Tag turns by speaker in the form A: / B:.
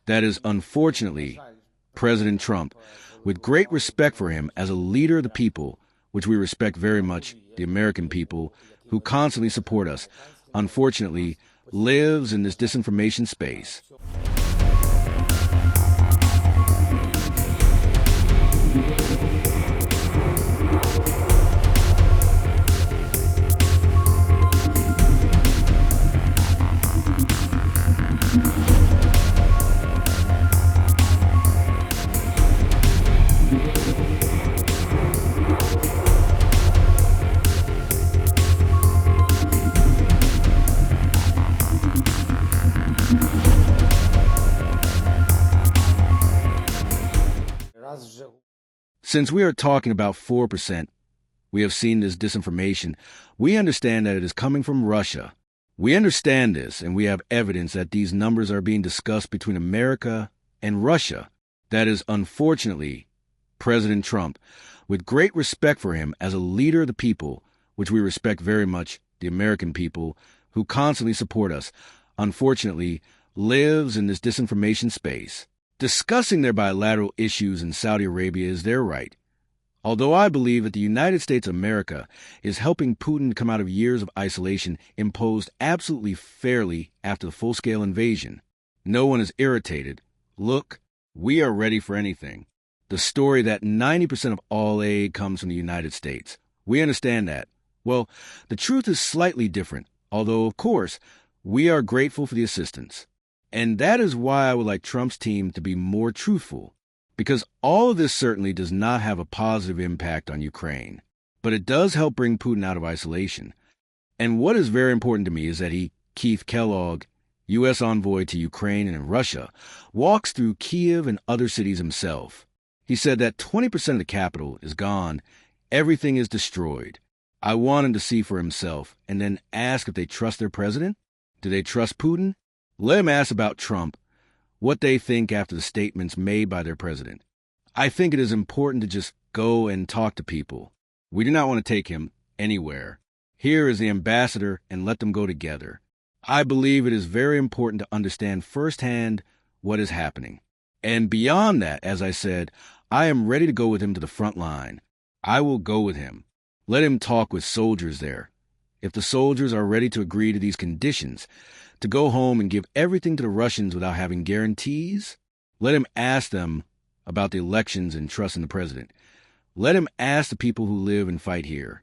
A: That is, unfortunately, President Trump, with great respect for him as a leader of the people, which we respect very much, the American people, who constantly support us, unfortunately, lives in this disinformation space. Since we are talking about 4%, we have seen this disinformation. We understand that it is coming from Russia. We understand this, and we have evidence that these numbers are being discussed between America and Russia. That is, unfortunately, President Trump, with great respect for him as a leader of the people, which we respect very much, the American people, who constantly support us, unfortunately, lives in this disinformation space. Discussing their bilateral issues in Saudi Arabia is their right. Although I believe that the United States of America is helping Putin come out of years of isolation imposed absolutely fairly after the full-scale invasion. No one is irritated. Look, we are ready for anything. The story that 90% of all aid comes from the United States. We understand that. Well, the truth is slightly different, although, of course, we are grateful for the assistance. And that is why I would like Trump's team to be more truthful, because all of this certainly does not have a positive impact on Ukraine, but it does help bring Putin out of isolation. And what is very important to me is that Keith Kellogg, U.S. envoy to Ukraine and Russia, walks through Kiev and other cities himself. He said that 20% of the capital is gone, everything is destroyed. I want him to see for himself and then ask if they trust their president. Do they trust Putin? Let him ask about Trump, what they think after the statements made by their president. I think it is important to just go and talk to people. We do not want to take him anywhere. Here is the ambassador and let them go together. I believe it is very important to understand firsthand what is happening. And beyond that, as I said, I am ready to go with him to the front line. I will go with him. Let him talk with soldiers there. If the soldiers are ready to agree to these conditions, to go home and give everything to the Russians without having guarantees, let him ask them about the elections and trust in the president. Let him ask the people who live and fight here.